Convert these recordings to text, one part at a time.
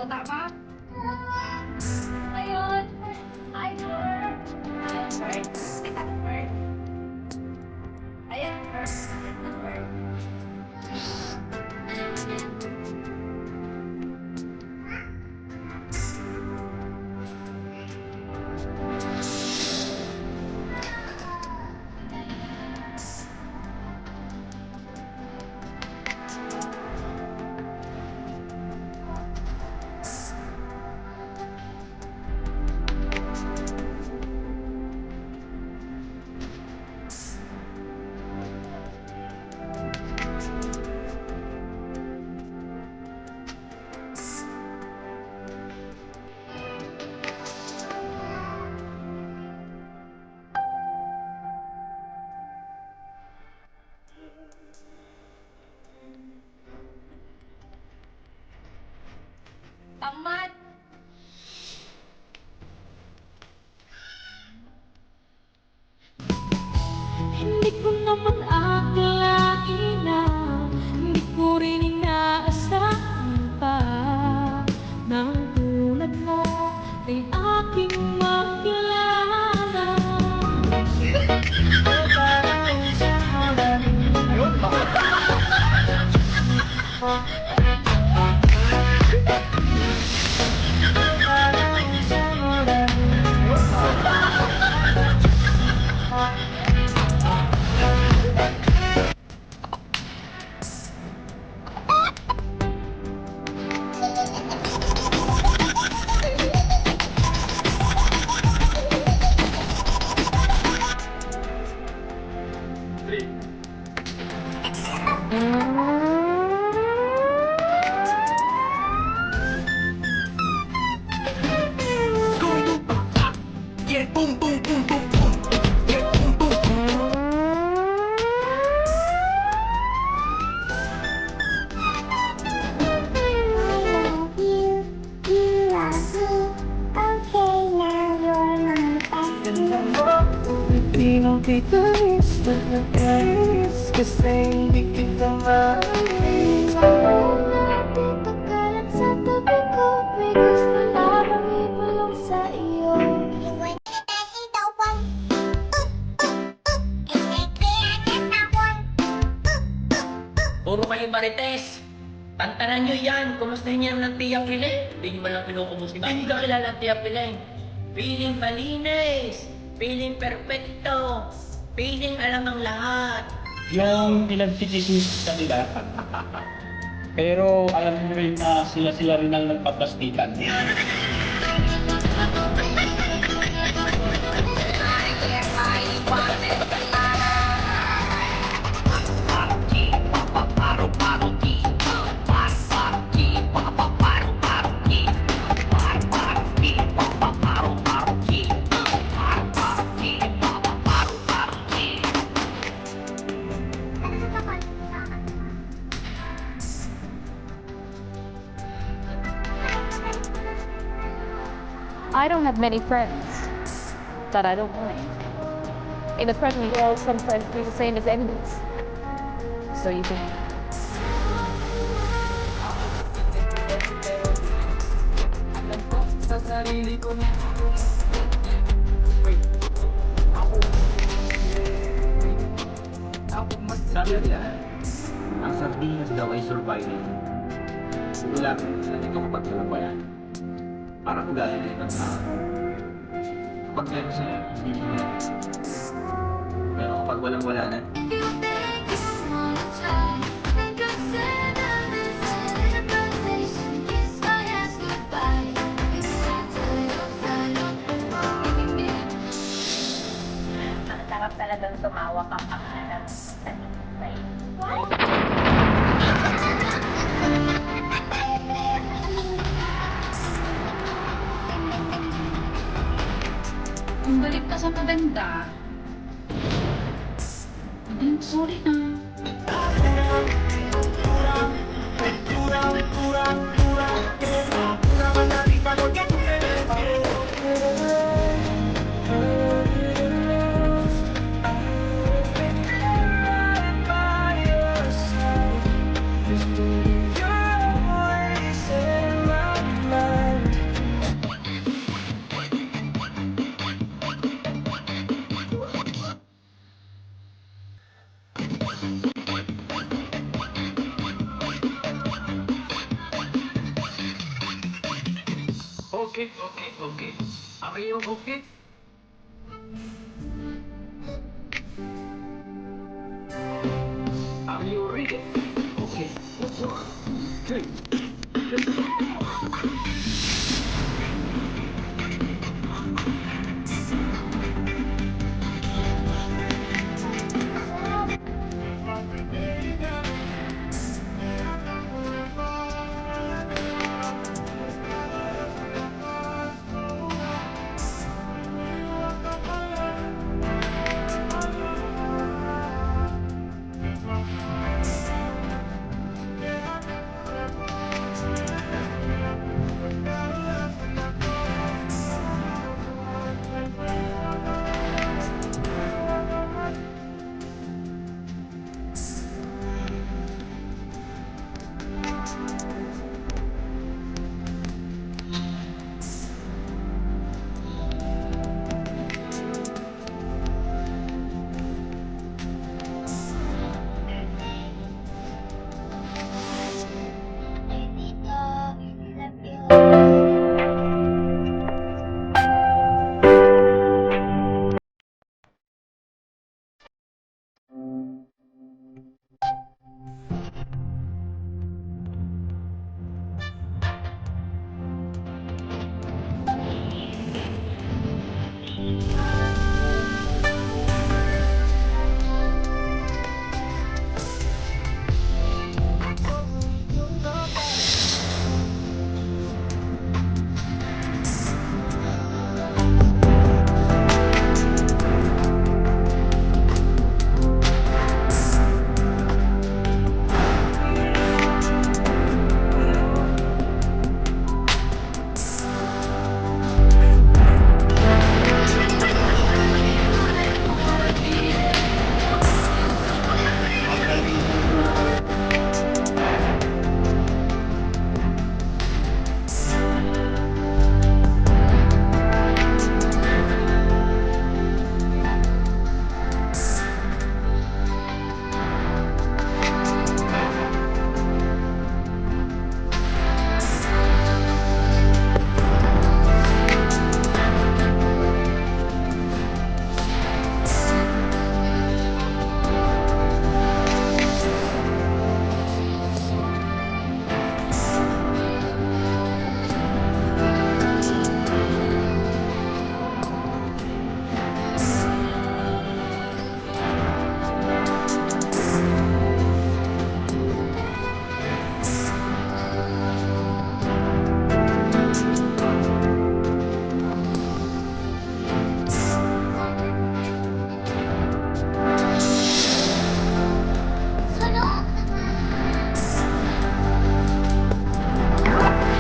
tama? Ngayon, I work. Ayan, first. Tamad! Hindi ko naman akalain na hindi ko rin inaasahan pa ng tulad mo ay aking makilala. Tingnan kita is nagkakais kasi hindi kita maalis. Nandito ka lang sa tabi ko, may gusto lamang ibulong sa iyo. Puro kayo marites. Tantanan nyo yan. Kumustahin niyo ng Tia Piling? Hindi nyo malang pinukumusta. Hindi ka kilala ng Tia Piling. Piling malinis. Piling perfecto. Piling alam ang lahat. Yung pinagtitisin sa nila. Pero alam mo rin na sila rin ang nagpaplastikan. I don't have many friends that I don't mind. In the present world, some friends be the same as enemies. So you can. Sa sarili ko na. Ako mas sabi nila, ang sardinas daw ay surviving. Wala ito kapag walang wala. Parang gaya ng tao. Kapag meron sila, hindi nila. Pero kapag walang wala na, Ang sarap talagang tumawa ka pa. Kung balik ka sa maganda, sorry na. Okay. Are you okay? Are you ready? Okay. Okay.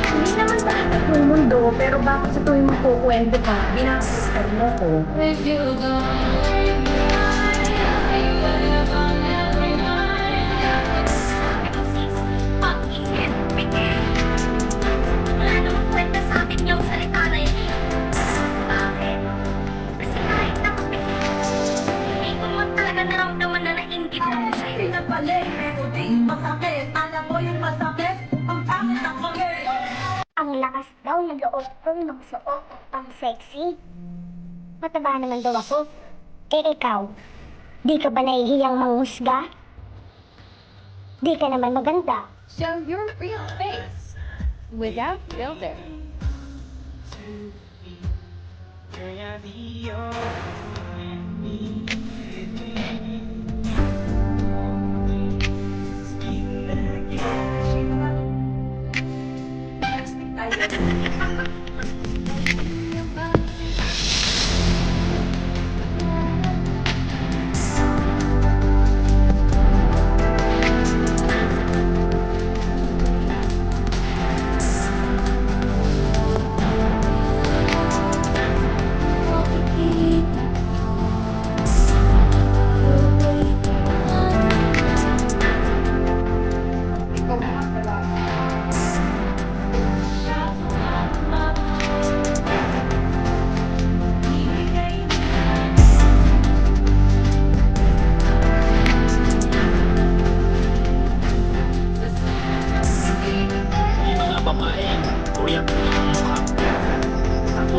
Hindi naman sa yung mundo, pero bakit sa tuwing magkukwento ka, binasasal mo ko? If you go, Pag-init, bigay. Wala namang kwenta sa akin yung salita na yun eh. Bakit? Kasi kahit na kape, hindi ko man talaga naramdaman na nainggit ako sa'yo. Na pala eh, pero di masakit. Alam mo yung masakit, ang pangit ang pangit. Ang lakas daw ng loob kong magsuot ang sexy. Mataba naman daw ako. Eh ikaw, di ka ba nahihiyang manghusga? Di ka naman maganda. Show your real face without filter.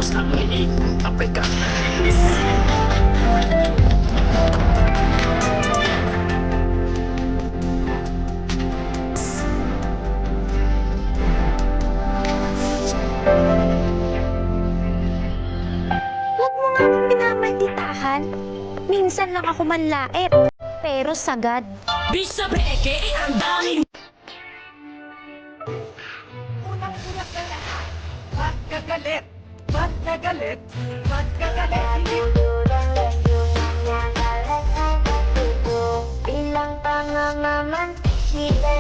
Tapos ang liig, Africa. Huwag mo nga akong pinamalditahan. Minsan lang ako manlait. Pero sagad. Bisa breke, ang dami. Unang-una sa lahat, magkagalit, magkagalit, magkagalit. Bilang pangangaman, kita